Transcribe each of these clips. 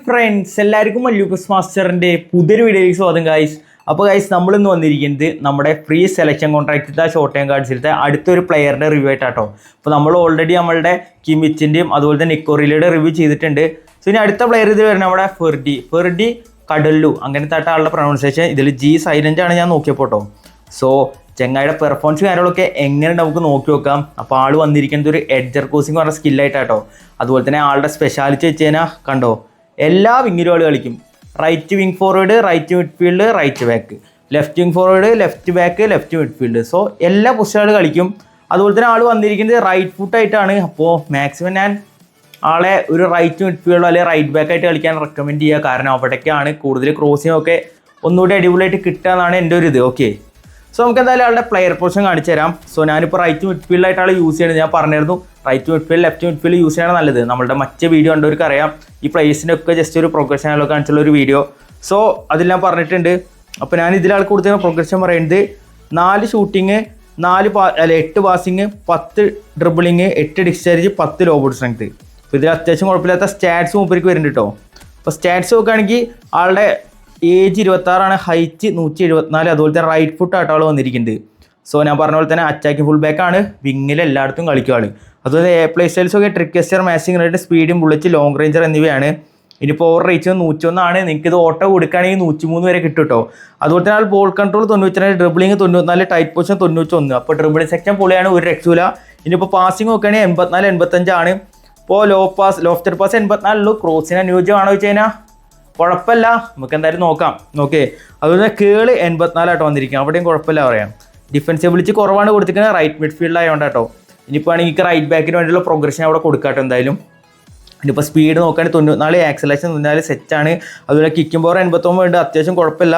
Friends എല്ലാവർക്കും മല്ലൂക്കസ് മാസ്റ്ററിൻ്റെ പുതിയൊരു വീഡിയോയിലേക്ക് സ്വാഗതം ഗൈസ്. അപ്പോൾ ഗൈസ് നമ്മളിന്ന് വന്നിരിക്കുന്നത് നമ്മുടെ ഫ്രീ സെലക്ഷൻ കോൺട്രാക്റ്റിലത്തെ ഷോർട്ട് ടൈം കാർഡ്സിലത്തെ അടുത്തൊരു പ്ലെയറിൻ്റെ റിവ്യൂ ആയിട്ടാട്ടോ. അപ്പോൾ നമ്മൾ ഓൾറെഡി നമ്മളുടെ കിമിച്ചിൻ്റെയും അതുപോലെ തന്നെ നിക്കോറിലയുടെ റിവ്യൂ ചെയ്തിട്ടുണ്ട്. സോ ഇനി അടുത്ത പ്ലെയർ ഇത് വരുന്നത് നമ്മുടെ ഫെർഡി കടല്ലു അങ്ങനത്തെ ആളുടെ പ്രൊണൗൺസിയേഷൻ ഇതിൽ ജി സൈലൻ്റ് ആണ് ഞാൻ നോക്കിയപ്പോൾ കേട്ടോ. സോ ചെങ്ങായിയുടെ പെർഫോമൻസ് കാര്യങ്ങളൊക്കെ എങ്ങനെ നമുക്ക് നോക്കി നോക്കാം. അപ്പോൾ ആൾ വന്നിരിക്കുന്നത് ഒരു എഡ്ജർ കോസിങ് പറഞ്ഞ സ്കില്ലായിട്ടാട്ടോ. അതുപോലെ തന്നെ ആളുടെ സ്പെഷ്യാലിറ്റി വെച്ച് കഴിഞ്ഞാൽ കണ്ടോ, എല്ലാ വിങ്ങിലും ആൾ കളിക്കും. Right wing forward, right midfield, right back, left wing forward, left back, left midfield. So എല്ലാ പൊസിഷനുകൾ കളിക്കും. അതുപോലെ തന്നെ ആൾ വന്നിരിക്കുന്നത് റൈറ്റ് ഫുട്ടായിട്ടാണ്. അപ്പോൾ മാക്സിമം ഞാൻ ആളെ ഒരു റൈറ്റ് മിഡ്ഫീൽഡോ അല്ലെങ്കിൽ റൈറ്റ് ബാക്ക് ആയിട്ട് കളിക്കാൻ റെക്കമെൻഡ് ചെയ്യുക. കാരണം അവിടേക്കാണ് കൂടുതൽ ക്രോസിംഗ് ഒക്കെ ഒന്നുകൂടി അടിപൊളിയായിട്ട് കിട്ടുക എന്നാണ് എൻ്റെ ഒരു ഇത്. ഓക്കെ, സോ നമുക്ക് എന്തായാലും ആളുടെ പ്ലെയർ പൊസിഷൻ കാണിച്ചു തരാം. സോ ഞാനിപ്പോൾ റൈറ്റ് മിഡ്ഫീൽഡായിട്ട് ആൾ യൂസ് ചെയ്യുന്നത് ഞാൻ പറഞ്ഞിരുന്നു. Right midfield, left midfield use ചെയ്യണം നല്ലത്. നമ്മുടെ മറ്റേ വീഡിയോ കണ്ടവർക്ക് അറിയാം. ഈ പ്ലേസിൻ്റെ ഒക്കെ ജസ്റ്റ് ഒരു പ്രോഗ്രഷനൊക്കെ കാണിച്ചുള്ള ഒരു വീഡിയോ. സോ അതിൽ ഞാൻ പറഞ്ഞിട്ടുണ്ട്. അപ്പോൾ ഞാൻ ഇതിലാൾ കൊടുത്ത പ്രോഗ്രഷൻ പറയുന്നത് 4 shooting, 8 passing, 10 dribbling, 8 discharge, 10 low ball strength. അപ്പോൾ ഇതിൽ അത്യാവശ്യം കുഴപ്പമില്ലാത്ത സ്റ്റാറ്റ്സ് മൂപ്പർക്ക് വരുന്നുണ്ട് കേട്ടോ. അപ്പോൾ സ്റ്റാറ്റ്സ് നോക്കുകയാണെങ്കിൽ ആളുടെ ഏജ് 26 ഹൈറ്റ് 174, അതുപോലെ തന്നെ റൈറ്റ് ഫുട്ട് ആയിട്ട് ആൾ വന്നിരിക്കുന്നത്. സോ ഞാൻ പറഞ്ഞ പോലെ തന്നെ അറ്റാക്കിംഗ് ഫുൾ ബാക്ക് ആണ്, വിങ്ങിൽ എല്ലായിടത്തും കളിക്കുക ആൾ. അതുപോലെ പ്ലേ സ്റ്റൈൽസ് ഒക്കെ ട്രിക്കസ്റ്റർ, മാച്ചിങ് റേറ്റ്, സ്പീഡും ബുള്ളറ്റ്, ലോങ് റേഞ്ചർ എന്നിവയാണ്. ഇനിയിപ്പോൾ ഓവർ റേറ്റ് 101 ആണ്. നിങ്ങൾക്ക് ഇത് ഓട്ടോ കൊടുക്കുകയാണെങ്കിൽ 103 വരെ കിട്ടും കേട്ടോ. അതുപോലെ തന്നെ ആൾ ball control 92, dribbling 94, tight position 91. അപ്പോൾ ഡ്രിബിളിംഗ് സെക്ഷൻ പൊളിയാണ്, ഒരു രക്ഷയില്ല. ഇനിയിപ്പോൾ പാസിംഗ് നോക്കുകയാണെങ്കിൽ 84, 85 ആണ്. ഇപ്പോൾ ലോഫ്റ്റർ പാസ് 84 ഉള്ളൂ. ക്രോസിന് അനുയോജ്യമാണോ വെച്ച് കഴിഞ്ഞാൽ കുഴപ്പമില്ല, നമുക്ക് എന്തായാലും നോക്കാം. ഓക്കെ, അതുപോലെ കേള് 84 ആട്ടോ വന്നിരിക്കുക, അവിടെയും കുഴപ്പമില്ല പറയാം. ഡിഫൻസിബിലിറ്റി കുറവാണ് കൊടുത്തിരിക്കുന്നത്, റൈറ്റ് മിഡ്ഫീൽഡ് ആയതുകൊണ്ട് കേട്ടോ. ഇനിയിപ്പോൾ ആണെങ്കിൽ റൈറ്റ് ബാക്കിന് വേണ്ടിയുള്ള പ്രോഗ്രഷൻ അവിടെ കൊടുക്കാട്ടോ എന്തായാലും. ഇനിയിപ്പോൾ സ്പീഡ് നോക്കുകയാണെങ്കിൽ 94, ആക്സലേഷൻ 94 സെറ്റാണ്. അതുപോലെ കിക്കിംഗ് പവർ 89 ഉണ്ട്, അത്യാവശ്യം കുഴപ്പമില്ല.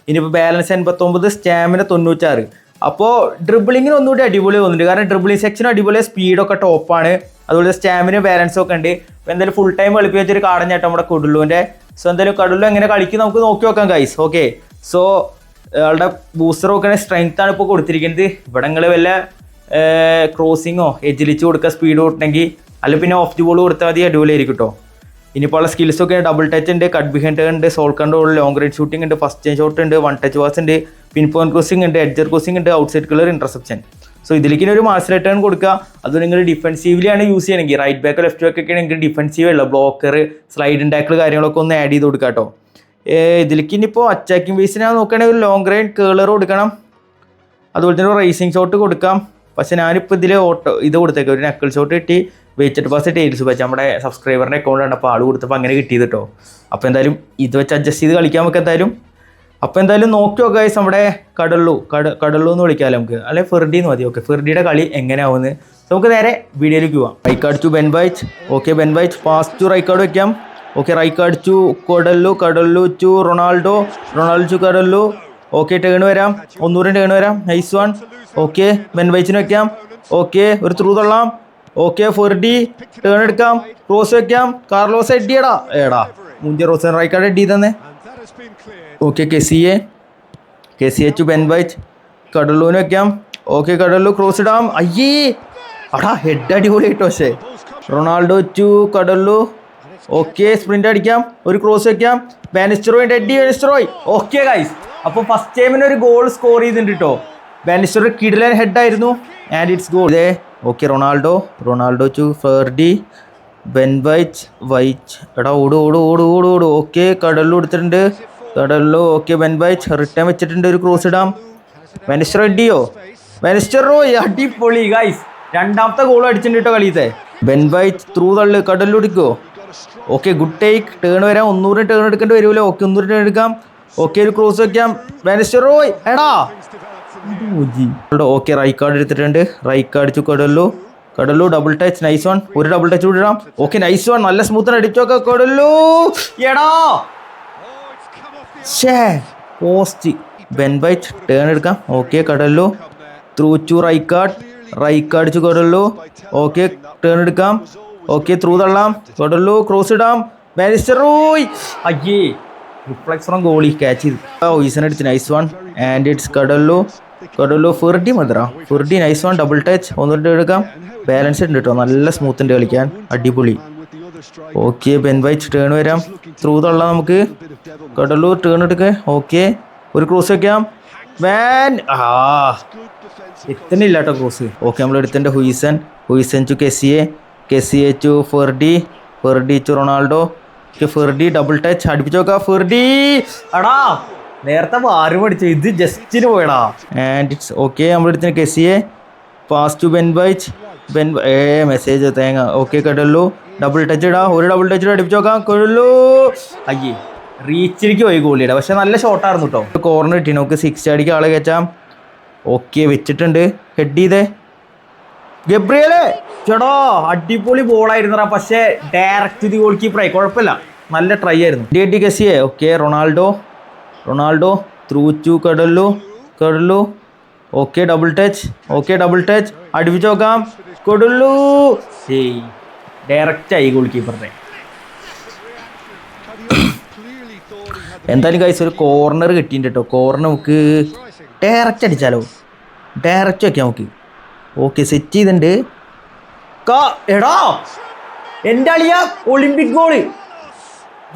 ഇനിയിപ്പോൾ ബാലൻസ് 89, സ്റ്റാമിന 96. അപ്പോൾ ഡ്രിബിളിങ്ങിന് ഒന്നുകൂടി അടിപൊളി തോന്നുന്നുണ്ട്. കാരണം ഡ്രിബിളിംഗ് സെക്ഷൻ അടിപൊളി, സ്പീഡൊക്കെ ടോപ്പാണ്. അതുപോലെ സ്റ്റാമിന ബാലൻസും ഒക്കെ ഉണ്ട്. അപ്പോൾ എന്തായാലും ഫുൾ ടൈം കളിപ്പിച്ച് വെച്ചൊരു കാടൻ ചേട്ടൻ നമ്മുടെ കുടുല്ലുവിൻ്റെ. സോ എന്തായാലും കടലിൽ എങ്ങനെ കളിക്കും നമുക്ക് നോക്കി നോക്കാം ഗൈസ്. ഓക്കെ, സോ ആളുടെ ബൂസ്റ്റർ നോക്കുകയാണെങ്കിൽ സ്ട്രെങ്ത് ആണ് ഇപ്പോൾ കൊടുത്തിരിക്കുന്നത്. ഇവിടെ നിങ്ങൾ വല്ല ക്രോസിങ്ങോ എജിലിച്ച് കൊടുക്കുക സ്പീഡ് കൊടുക്കണമെങ്കിൽ, അല്ലെങ്കിൽ പിന്നെ ഓഫ് ദി ബോൾ കൊടുത്താൽ മതി, അടിപൊളിയായിരിക്കും കേട്ടോ. ഇനിയിപ്പോൾ ഉള്ള സ്കിൽസൊക്കെ ഡബിൾ ടച്ച് ഉണ്ട്, കട്ട് ബിഹൈൻഡ് ഉണ്ട്, sole control, long range shooting ഉണ്ട്, ഫസ്റ്റ് ടൈം ഷോട്ട് ഉണ്ട്, 1 ടച്ച് പാസ് ഉണ്ട്, പിൻ പോയിന്റ് ക്രോസിംഗ് ഉണ്ട്, എഡ്ജർ ക്രോസിംഗ് ഉണ്ട്, outside curler, interception. So ഇതിലേക്ക് ഒരു മാസ് റിട്ടേൺ കൊടുക്കുക. അത് നിങ്ങൾ ഡിഫൻസീവ്ലി ആണ് യൂസ് ചെയ്യണമെങ്കിൽ, റൈറ്റ് ബാക്ക് ലെഫ്റ്റ് ബാക്ക് ഒക്കെ ആണെങ്കിൽ ഡിഫൻസീവ് അല്ല, ബ്ലോക്കർ, സ്ലൈഡ് ടാക്കിൾ കാര്യങ്ങളൊക്കെ ഒന്ന് ആഡ് ചെയ്ത് കൊടുക്കുക കേട്ടോ. ഇതിലേക്ക് ഇനിയിപ്പോൾ അറ്റാക്കിംഗ് ബേസിന് നോക്കുകയാണെങ്കിൽ ഒരു ലോങ് റേഞ്ച് കേളർ കൊടുക്കണം, അതുപോലെ തന്നെ ഒരു റേസിംഗ് ഷോട്ട് കൊടുക്കാം. പക്ഷേ ഞാനിപ്പോൾ ഇതിൽ ഇത് കൊടുത്തേക്കാം, ഒരു നക്കിൾ ഷോട്ട് കിട്ടി, വെച്ചിട്ട് പാസ് ടേൽസ് വെച്ച് നമ്മുടെ സബ്സ്ക്രൈബറിൻ്റെ അക്കൗണ്ടാണ്. അപ്പോൾ ആൾ കൊടുത്തപ്പോൾ അങ്ങനെ കിട്ടിയത് കേട്ടോ. അപ്പോൾ എന്തായാലും ഇത് വെച്ച് അഡ്ജസ്റ്റ് ചെയ്ത് കളിക്കാൻ നമുക്ക് എന്തായാലും. അപ്പോൾ എന്തായാലും നോക്കി നോക്കുക ഗൈസ്, നമ്മുടെ കടല്ലു എന്ന് വിളിക്കാമല്ലോ നമുക്ക്, അല്ലെങ്കിൽ ഫെർഡി എന്ന് മതി. ഓക്കെ, ഫെർഡിയുടെ കളി എങ്ങനെയാവുന്നത് നമുക്ക് നേരെ വീഡിയോയിലേക്ക് പോവാം. Rijkaard to Ben White. Okay, Ben White pass to Rijkaard വെക്കാം. Okay, Rijkaard to Kadioglu to Ronaldo to കടല്ലു. Okay, turn വരാം, ഒന്നുകൂടെ ടേൺ വരാം, നൈസ് വൺ. ഓക്കെ, ബെൻ വൈറ്റിന് വെക്കാം. ഓക്കെ, ഒരു ത്രൂ തള്ളാം. ഓക്കെ, ഫെർഡി ടേൺ എടുക്കാം, ക്രോസ് വെക്കാം, കാർലോസ് എഡിയടാ മുഞ്ച റോസൻ റൈക്കാർഡ് എഡി തന്നെ. Okay, Kessie to Ben White, കടലുവിന് വെക്കാം. ഓക്കെ, കടലു ക്രോസ് ഇടാം. അയ്യേ ഹെഡ് അടിപൊളിയായിട്ടോ. പക്ഷേ Ronaldo to Kadioglu. Okay, sprint അടിക്കാം, ഒരു ക്രോസ് വെക്കാം, വാനിസ്റ്ററോയ്. ഓക്കെ ഗൈസ്, അപ്പോൾ ഫസ്റ്റ് ടൈമിന് ഒരു ഗോൾ സ്കോർ ചെയ്തിട്ടുണ്ട് കേട്ടോ. വാനിസ്റ്ററോയ് കിടിലൻ ഹെഡായിരുന്നു and it's goal. Okay, Ronaldo to Ferdi, Ben White ഓട്. ഓക്കെ, കടലു എടുത്തിട്ടുണ്ട്, Kadioglu. Okay, Ben White return വെച്ചിട്ടുണ്ട്, ഒരു ക്രോസ് ഇടാം. വാനിസ്റ്ററോയ് അടിപൊളി ഗൈസ്, രണ്ടാമത്തെ ഗോൾ അടിച്ചിട്ടുണ്ട് കേട്ടോ കളിയത്തെ. ബെൻ വൈറ്റ് ത്രൂ തള്ളു, കടലു എടുക്കുമോ. ഓക്കെ, ഗുഡ് ടേക്ക്, ടേൺ വരാം, ഒന്നുകൂടെ ടേൺ എടുക്കേണ്ടി വരുമല്ലോ. ഓക്കെ, ഒന്നുകൂടെ ടേൺ എടുക്കാം. ഓക്കെ, ഒരു ക്രോസ് വെക്കാം, വാനിസ്റ്ററോയ് ഓക്കെ, റൈക്കാർഡ് എടുത്തിട്ടുണ്ട്, Rijkaard to Kadioglu double touch, nice one, ഒരു ഡബിൾ ടച്ച് വിടാം. ഓക്കെ, നൈസ് വൺ, നല്ല സ്മൂത്തിന് അടിച്ചോക്കെ Kadioglu. Post. Ben White turn എടുക്കാം. Okay, Kadioglu through to Rijkaard to Kadioglu. Okay, turn എടുക്കാം. ഓക്കെ, ത്രൂ തള്ളാം, Kadioglu cross ഇടാം, വാനിസ്റ്ററോയ്. അയ്യേ, റിഫ്ലക്സ് ഫ്രം ഗോളി ക്യാച്ച് ചെയ്ത് ഓയിസൺ അടിച്ച്, nice one and it's Kadioglu. Ferdi മതിരാ, Ferdi nice one, double touch, ഒന്നുകൂടെ എടുക്കാം. ബാലൻസ് ഉണ്ട് കേട്ടോ, നല്ല സ്മൂത്ത് ഉണ്ട് കളിക്കാൻ, അടിപൊളി. ഓക്കെ ബെൻ വൈറ്റ് ടേൺ വരാം. ത്രൂ തള്ളാം നമുക്ക്. കടലൂർ ടേൺ എടുക്കുക. ഓക്കെ ഒരു ക്രോസ് വെക്കാം. എത്തണില്ല കേട്ടോ ക്രോസ്. ഓക്കെ നമ്മൾ എടുത്തിൻ്റെ Huijsen to Kessie to Ferdi to Ronaldo. Ferdi double touch അടുപ്പിച്ച് നോക്കാം. ഫെർഡി അടാ നേരത്തെ ആരും പഠിച്ചു, ഇത് ജസ്റ്റിന് പോയടാ. ആൻഡ് ഇറ്റ്സ് ഓക്കെ നമ്മളെടുത്തിന് Kessie pass to Ben White. Message തേങ്ങ. ഓക്കെ കടല്ലു ഡബിൾ ടച്ച് ഇടാ. ഒരു ഡബിൾ ടച്ച് അടുപ്പിച്ച് നോക്കാം. കടല്ലു അയ്യേ റീച്ചിലേക്ക് പോയി ഗോളിയുടെ. പക്ഷെ നല്ല ഷോട്ടായിരുന്നു കേട്ടോ. കോർണർ കിട്ടി നമുക്ക് 6 അടിക്ക് ആളെ കയറ്റാം. ഓക്കെ വെച്ചിട്ടുണ്ട്. ഹെഡ് ചെയ്തേ ഗബ്രിയലെ ചേടാ അടിപൊളി ബോളായിരുന്നടാ. പക്ഷേ ഡയറക്റ്റ് ദി ഗോൾ കീപ്പറായി. കുഴപ്പമില്ല, നല്ല ട്രൈ ആയിരുന്നു. ഡി Kessie. Okay Ronaldo through to കടല്ലു. Okay double touch അടുപ്പിച്ച് നോക്കാം. കൊടുള്ളൂ ഡയറക്റ്റായി ഗോൾ കീപ്പറിനെ. എന്തായാലും ഗൈസ് ഒരു കോർണർ കിട്ടിയിട്ടുണ്ട് കേട്ടോ. കോർണർ നമുക്ക് ഡയറക്റ്റ് അടിച്ചാലോ? ഡയറക്റ്റ് വയ്ക്കാം നമുക്ക്. ഓക്കെ സെറ്റ് ചെയ്തിട്ടുണ്ട്. എടാ എൻ്റെ അളിയ ഒളിമ്പിക് ഗോള്,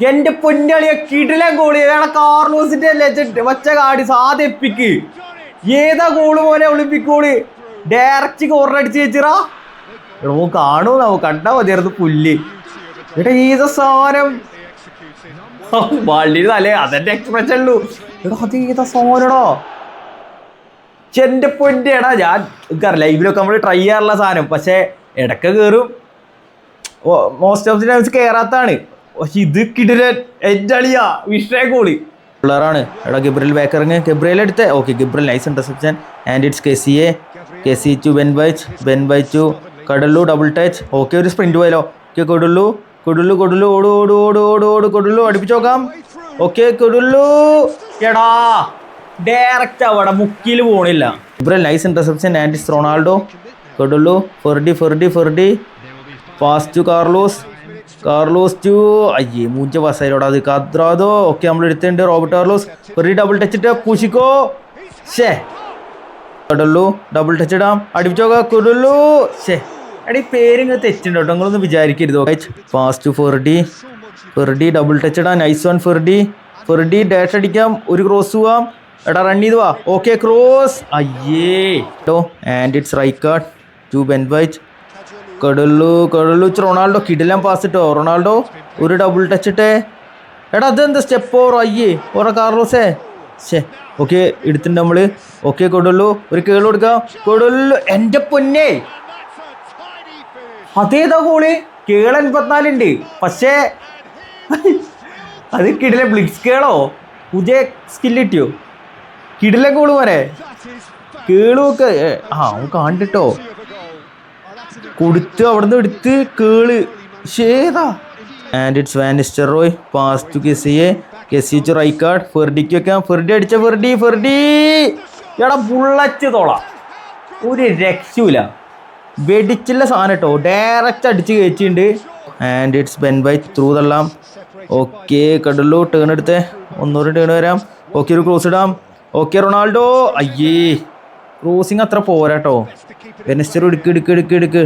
എൻ്റെ പൊന്നളിയ കിടിലൻ ഗോള്. ഏതാ കാർലോസിന്റെ ലെജൻഡ് വച്ച കാടി സാധ എപ്പിക്ക്. ഏതാ ഗോള് പോലെ ഒളിമ്പിക് ഗോള്. ഡയറക്റ്റ് കോർണർ അടിച്ച് വെച്ചിറാ. എടോ കാണൂ നമുക്ക് കണ്ടാ മതിയായിരുന്നു പുല്ല്. എടാ ഏതാ സാധനം വള്ളി തലേ അതെന്റെ എക്സ്പ്രഷൻ ഉള്ളൂ. എടാ അത് ഏതാ സാധനടാ. എൻ്റെ പൊൻ്റെ എടാ ഞാൻ ലൈവിലൊക്കെ നമ്മൾ ട്രൈ ചെയ്യാറുള്ള സാധനം. പക്ഷേ ഇടയ്ക്ക് കയറും, മോസ്റ്റ് ഓഫ് ദി ടൈംസ് കയറാത്താണ്. പക്ഷെ ഇത് കിടിലൻ എൻ്റെ അളിയാ വിഷയ ഗോളി പിള്ളേരാണ്. എടാ ഗബ്രിയൽ ബാക്കറിങ്. ഗബ്രിയൽ എടുത്തേ. Okay Gabriel nice interception. And it's Kessie to Ben White to Kadioglu double touch. Okay ഒരു സ്പ്രിന്റ് പോയാലോ. ഓക്കെ കൊടുള്ളു കൊടുള്ളു അടുപ്പിച്ച് നോക്കാം. ഓക്കെ കൊടുള്ളു എടാ ഡയറക്റ്റ് അവിടെ മുക്കിൽ പോണില്ല. Gabriel nice interception. And it's Ronaldo Kadioglu Ferdi pass to Carlos to അയ്യേ മൂഞ്ച പാസ്സായിരോടാ അത് കദ്രാദോ. ഓക്കെ നമ്മൾ എടുത്തിട്ടുണ്ട് റോബർട്ട് കാർലോസ്. ഫെർഡി ഡബിൾ ടച്ച് ഇട്ട് പൂശിക്കോ. കടല്ലു ഡബിൾ ടച്ച് ഇടാം. അടുപ്പിച്ചോക്കാം. കൊടുള്ളു എടാ ഈ പേരിങ്ങ് തെറ്റുണ്ട് കേട്ടോ, നിങ്ങളൊന്നും വിചാരിക്കരുതോ. Pass to Ferdi double touch ഇടാം. നൈസ് വൺ ഫെർഡി ഡാഷ് അടിക്കാം. ഒരു ക്രോസ് പോവാം. എടാ റൺ ചെയ്ത് വാ. ഓക്കെ ക്രോസ് അയ്യേ കേട്ടോ. And it's Rijkaard to Ben White. Kadioglu Ronaldo കിടിലൻ പാസ് ഇട്ടോ. റൊണാൾഡോ ഒരു ഡബിൾ ടച്ച് ഇട്ടേ. എടാ അതെന്താ സ്റ്റെപ്പ് ഓവർ അയ്യേ ഓരോ കാർലോസേ. ഓക്കെ എടുത്തിട്ടുണ്ട് നമ്മള്. ഓക്കെ കൊടുള്ളു ഒരു കേള് കൊടുക്കാം. കൊടുള്ളു എൻ്റെ പൊന്നേ അതേതാ ഗോള്. കേള 84 ഉണ്ട്. പക്ഷേ അത് കിടിലെ ബ്ലിക്സ് കേളോ പുതിയ സ്കില്ല് കിട്ടിയോ. കിടിലെ ഗോള് വരെ കേളുമൊക്കെ കണ്ടിട്ടോ. കൊടുത്ത് അവിടുന്ന് എടുത്ത് കേള് ശേതാ. And it's Van Nistelrooy pass to Kessie to Rijkaard. ഫെർഡിക്ക് വെക്കാം. ഫെർഡി അടിച്ച ഫെർഡി എടാ ബുള്ളറ്റ് തോളാം. ഒരു രക്ഷയില്ല, വെടിച്ചുള്ള സാധനം കേട്ടോ. ഡയറക്റ്റ് അടിച്ച് കയറ്റിയിട്ടുണ്ട്. And it's Ben White through തള്ളാം. ഓക്കെ കടലു ടേൺ എടുത്തേ. ഒന്നൂറ് ടേൺ വരാം. ഓക്കെ ഒരു ക്രോസ് ഇടാം. ഓക്കെ റൊണാൾഡോ അയ്യേ ക്രോസിങ് അത്ര പോരാട്ടോ. വെനസ്റ്റർ എടുക്ക്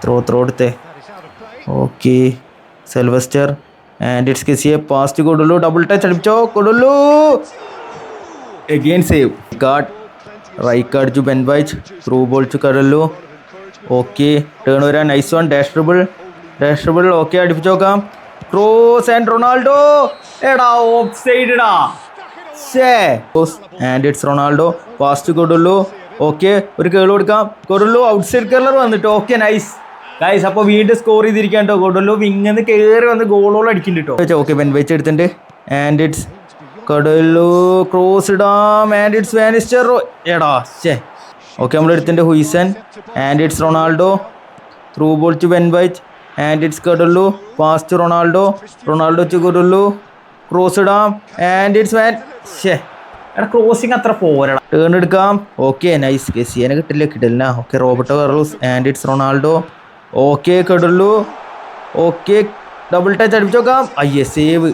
ത്രോ എടുത്തേ. Okay Silvestre. ആൻഡ് ഇറ്റ്സ് കെസിയെ പാസ് ടു കൊടുള്ളു ഡബിൾ ടച്ച് അടിപ്പിച്ചോ. കൊടുള്ളു again save. Rijkaard to Ben White through ball to കടല്ലു. Okay turn വരാൻ. Nice one dash dribble. Okay അടുപ്പിച്ച് നോക്കാം. ക്രോസ് ആൻഡ് റൊണാൾഡോ എടാ ഓഫ് സൈഡ് ഇടാ. And it's Ronaldo pass to കൊടുള്ളു. ഓക്കെ ഒരു കേൾ കൊടുക്കാം. കൊടുള്ളു ഔട്ട് സൈഡ് കേർലർ വന്നിട്ട്. Okay nice guys. അപ്പോൾ വീണ്ടും സ്കോർ ചെയ്തിരിക്കാൻ കേട്ടോ. കൊടുള്ളു വിങ്ങനെ കയറി വന്ന് ഗോളോളം അടിക്കുന്നുണ്ട് കേട്ടോ. ഓക്കെ ബെൻ വൈറ്റ് എടുത്തിട്ടുണ്ട്. ആൻഡ് ഇറ്റ്സ് കടലു ക്രോസ് ഇടാം. ആൻഡ് ഇറ്റ്സ് വാനിസ്റ്റർ എടാ ഓക്കെ നമ്മൾ എടുത്തിട്ടുണ്ട് ഹുയിസൻ. And it's Ronaldo through ball to Ben White. And it's കടലു പാസ് ടു റൊണാൾഡോ ടു കടലു ക്രോസ് ഇടാം. ആൻഡ് ഇറ്റ്സ് വാൻ എടാ ക്രോസിങ് അത്ര പോരാ. ടേൺ എടുക്കാം. Okay nice. കെസിയെ കിട്ടില്ല. Okay Roberto Carlos. And it's Ronaldo. Okay കടലു. ഓക്കെ ഡബിൾ ടച്ച് അടിപ്പിച്ച് നോക്കാം. അയ്യേ സേവ്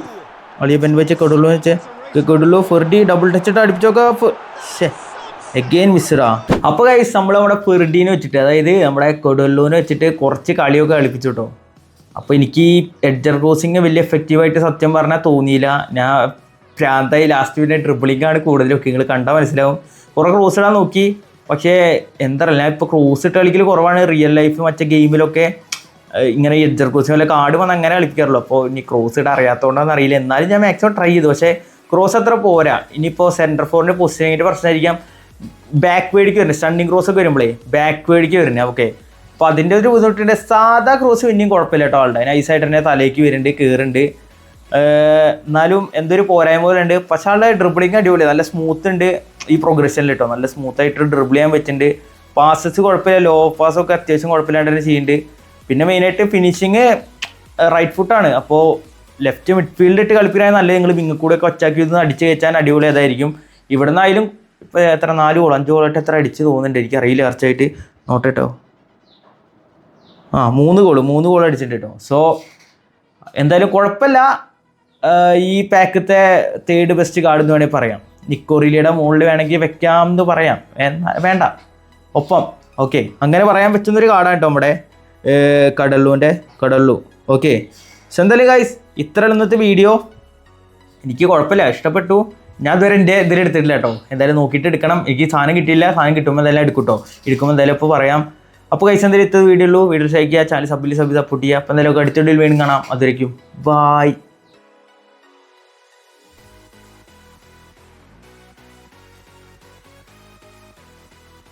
അളിയ ബെൻ വൈറ്റ് കൊടുള്ളു ഫെർഡി ഡബിൾ ടച്ച് ഇട്ട് അടിപ്പിച്ച് നോക്കാം. എഗെയിൻ മിസ്റാ. അപ്പോൾ ഗൈസ് നമ്മൾ നമ്മുടെ ഫെർഡീനെ വെച്ചിട്ട്, അതായത് നമ്മുടെ കൊടുള്ളൂനെ വെച്ചിട്ട് കുറച്ച് കളിയൊക്കെ കളിപ്പിച്ചു കേട്ടോ. അപ്പോൾ എനിക്ക് ഈ എഡ്ജർ ക്രോസിങ് വലിയ എഫക്റ്റീവായിട്ട് സത്യം പറഞ്ഞാൽ തോന്നിയില്ല. ഞാൻ പ്രാന്തായി ലാസ്റ്റ് പിന്നെ ട്രിപ്പിളിങ്ങാണ് കൂടുതലൊക്കെ, നിങ്ങൾ കണ്ടാൽ മനസ്സിലാവും. കുറേ ക്രോസ് ഇടാൻ നോക്കി, പക്ഷേ എന്താ പറയുക, ഞാൻ ഇപ്പോൾ ക്രോസ് ഇട്ട് കളിക്കൽ കുറവാണ്. റിയൽ ലൈഫ് മറ്റേ ഗെയിമിലൊക്കെ ഇങ്ങനെ എഡ്ജർ ക്രോസിങ് വല്ല കാർഡ് വന്ന് അങ്ങനെ കളിക്കാറുള്ളൂ. അപ്പോൾ ഇനി ക്രോസ് ഇടാൻ അറിയാത്തതുകൊണ്ടാണെന്ന് അറിയില്ല. എന്നാലും ഞാൻ മാക്സിമം ട്രൈ ചെയ്തു, പക്ഷേ ക്രോസ് അത്ര പോരാ. ഇനിയിപ്പോൾ സെൻറ്റർ ഫോറിൻ്റെ പൊസിഷനിങ്ങിൻ്റെ പ്രശ്നമായിരിക്കാം. ബാക്ക് വേഡിക്ക് വരുന്നത്, സ്റ്റണ്ണിങ് ക്രോസ് ഒക്കെ വരുമ്പോഴേ ബാക്ക് വേഡിക്ക് വരുന്നത്. ഓക്കെ, അപ്പോൾ അതിൻ്റെ ഒരു ബുദ്ധിമുട്ടുണ്ട്. സാധാ ക്രോസ് പിന്നെയും കുഴപ്പമില്ല കേട്ടോ, ആളുടെ നൈസായിട്ട് തന്നെ തലേക്ക് വരുന്നുണ്ട്, കയറുന്നുണ്ട്. എന്നാലും എന്തൊരു പോരായ്മ പോലെ ഉണ്ട്. പക്ഷേ ആളുടെ ഡ്രിബിളിങ് അടിപൊളിയാണ്, നല്ല സ്മൂത്ത് ഉണ്ട് ഈ പ്രോഗ്രഷനിൽ കേട്ടോ. നല്ല സ്മൂത്തായിട്ട് ഡ്രിബിൾ ചെയ്യാൻ പറ്റുന്നുണ്ട്. പാസസ് കുഴപ്പമില്ല, ലോ പാസൊക്കെ അത്യാവശ്യം കുഴപ്പമില്ലാണ്ട് തന്നെ ചെയ്യുന്നുണ്ട്. പിന്നെ മെയിനായിട്ട് ഫിനിഷിങ് റൈറ്റ് ഫുട്ടാണ്. അപ്പോൾ ലെഫ്റ്റ് മിഡ്ഫീൽഡ് ഇട്ട് കളിപ്പിക്കാൻ നല്ല, നിങ്ങൾ വിങ്ങ് കൂടെ ഒക്കെ ഒച്ചാക്കി ഇത് അടിച്ച് കയറ്റാൻ അടിപൊളി അതായിരിക്കും. ഇവിടെ നിന്നായാലും ഇപ്പോൾ എത്ര 4 ഗോൾ 5 ഗോളായിട്ട് എത്ര അടിച്ച് തോന്നുന്നുണ്ട്, എനിക്ക് അറിയില്ല കറക്റ്റായിട്ട്, നോട്ട് കേട്ടോ. 3 ഗോൾ അടിച്ചിട്ട് കേട്ടോ. സോ എന്തായാലും കുഴപ്പമില്ല. ഈ പാക്കത്തെ 3rd ബെസ്റ്റ് കാർഡ് എന്ന് വേണമെങ്കിൽ പറയാം. നിക്കോറിലിയുടെ മുകളിൽ വേണമെങ്കിൽ വെക്കാം എന്ന് പറയാം, വേണ്ട ഒപ്പം. ഓക്കെ, അങ്ങനെ പറയാൻ പറ്റുന്നൊരു കാർഡാണ് കേട്ടോ നമ്മുടെ കടല്ലു. ഓക്കെ, പക്ഷെ എന്തായാലും ഗൈസ് ഇത്ര ഇന്നത്തെ വീഡിയോ എനിക്ക് കുഴപ്പമില്ല, ഇഷ്ടപ്പെട്ടു. ഞാൻ ഇതുവരെ എൻ്റെ ഇതിലെടുത്തിട്ടില്ല കേട്ടോ, എന്തായാലും നോക്കിയിട്ട് എടുക്കണം. എനിക്ക് സാധനം കിട്ടിയില്ല, സാധനം കിട്ടുമ്പോൾ എന്തായാലും എടുക്കും കേട്ടോ. എടുക്കുമ്പോൾ എന്തായാലും ഇപ്പോൾ പറയാം. അപ്പോൾ ഗൈസ് എന്തായാലും ഇത്ര വീഡിയോ ഉള്ളൂ. വീഡിയോ ഷെയർ ചെയ്യുക, ചാനൽ സപ്പോർട്ട് ചെയ്യുക. അപ്പോൾ എന്തായാലും അടുത്ത വീഡിയോയിൽ വീണ്ടും കാണാം. അതുവരേക്കും ബൈ.